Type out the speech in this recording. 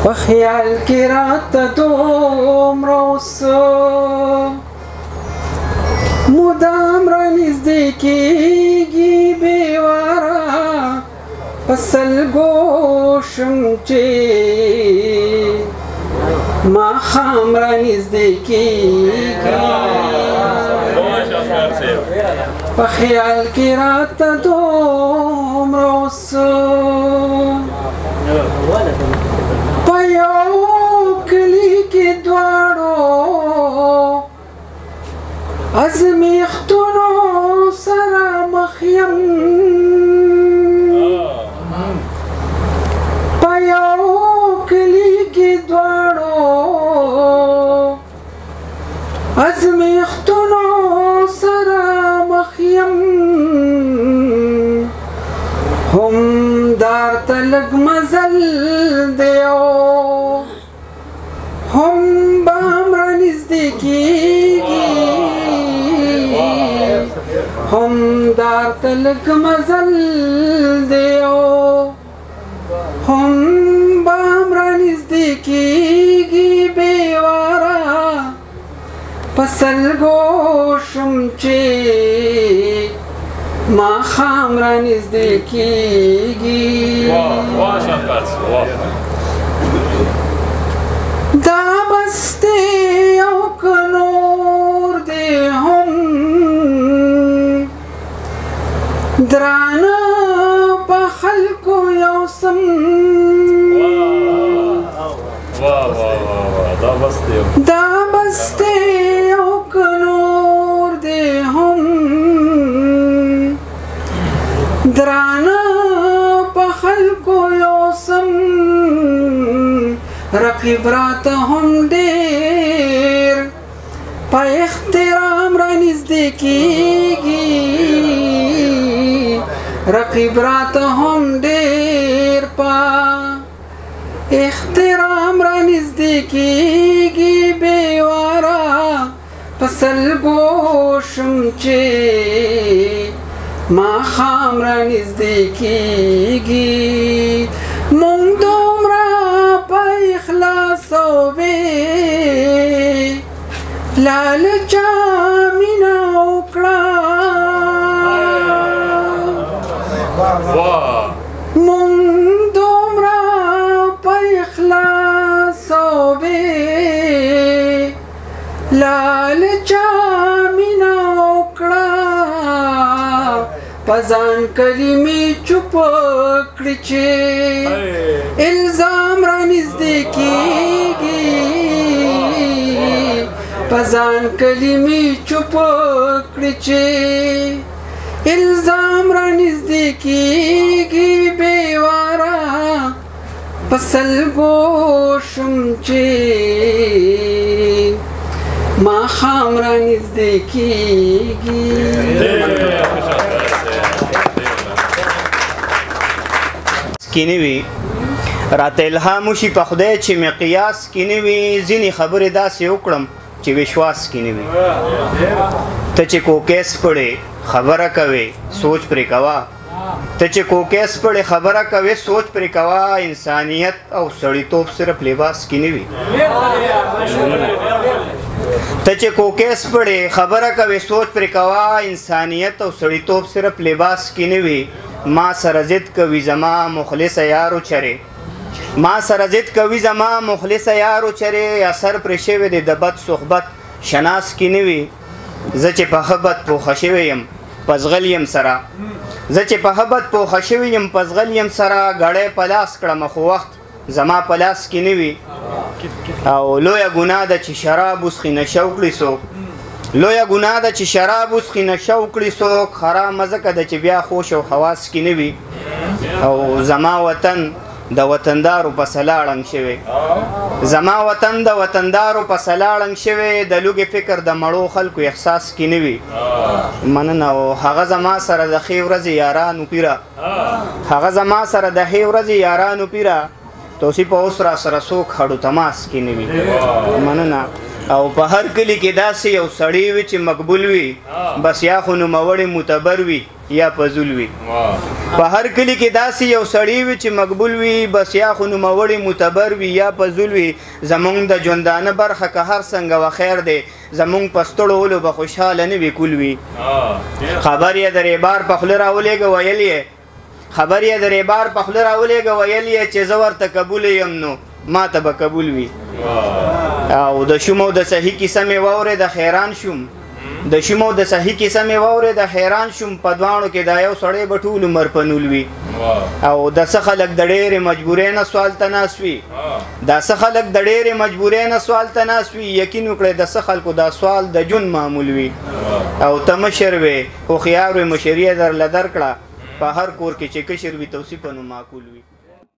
په خیال کې راته دومره اوس مدام رانږدې کېږي بېواره په سلګو شم چې ماښام رانږدې کېږي په خیال کې راته دومره اوس په یو کلي کې دواړو ازمیښتونو سره مخ یم په یو کلي کې دواړو ازمیښتونو سره مخ یم هم دارته لږ مزل دی هم به هم رانږدې کېږي هم دارته لږ مزل دی هم به هم رانږدې کېږي بېواره په سلګو شم چې ماښام رانږدې کېږي دا بس دی او که نور دی هم درانه په خلکو یو سم دا بس دی او که نور دی هم درانه په خلکو یو سم رقیب راته هم ډېر په احترام رانږدې کېږي رقیب راته هم ډېر په احترام رانږدې کېږي بېواره په سلګو شم چې ماښام رانږدې کېږي مونږ دومره په اخلاص او بې لالچه مینه وکړه مونږ دومره په اخلاص او بې لالچه مینه وکړه په ځان کلمې چوپ کړي چې الزام رانږدې کېږي په ځان کلمې چوپ کړي چې الزام رانږدې کېږي بېواره په سلګو شم چې ماښام رانږدې کېږي کینی وي راته الهام وشي په خدای چې مې قیاس کینی وي ځینې خبرې داسې وکړم چې وشواس کینی وي ته چې کوکیس پړې خبره کوې سوچ پرې کوه ته چې کوکیس پړې خبره کوې سوچ پرې کوه انسانیت او سړیتوب صرف لباس کینی وي ته چې کوکیس پړې خبره کوې سوچ پرې کوه انسانیت او سړیتوب صرف لباس کینی وي ما سره ضد کوي زما مخلصه یارو چرې ما سره ضد کوي زما مخلصه یارو چرې اثر پرې شوی دی د بد صحبت شناس کې نه وي زه چې په ښه بد پوخه شوی یم په زغل یم سره زه چې په ښه بد پوخه شوی یم په زغل یم سره ګړی په لاس کړم خو وخت زما په لاس کې نه وي او لویه ګناه ده چې شراب وڅښي نشه وکړي څوک لویه ګناه ده چې شراب وڅښي نشه وکړي څوک حرامه ځکه ده چې بیا خوش او حواس کې نه وي او زما وطن د وطندارو په سلاړنګ شوی زما وطن د وطندارو په سلاړنګ شوی د لوږې فکر د مړو خلکو احساس کې نه وي مننه او هغه زما سره د ښې ورځې یارانو پیره هغه زما سره د ښې ورځې یارانو پیره توصیف اوس را سره څوک هډو تماس کې نه وي مننه او په هر کلی کې داسې یو سړی وي چې مقبول وي بس یا خو نوموړی معتبر وي یا فضول وي په هر کلی کې داسې یو سړی وي چې مقبول وي بس یا خو نوموړی معتبر وي یا فضول وي زمونږ د ژوندانه برخه که هر څنګه و خیر دی زمونږ په ستړولو به خوشحاله نه وي کول وي خبر یې د ریبار په خوله راولېږه ویل یې خبر یې د ریبار په خوله راولېږه ویل یې چې زه ورته قبول یم نو ما ته به قبول وي او د شوم او د صحیح کیسه مې واورېده حیران شوم د شوم او د صحیح کیسه مې واورېده حیران شوم په دواړو کې دا یو سړی به ټول عمر په نول وي او د څه خلک د ډېرې مجبورۍ نه سوال ته ناست وي دا څه خلک د ډېرې مجبورۍ نه سوال ته ناست وي یقین وکړئ د څه خلکو دا سوال د ژوند معمول وي او ته مشر وې هوښیار وې مشري یې درله درکړه په هر کور کې چې کشر وي توصیفه نو معقول وي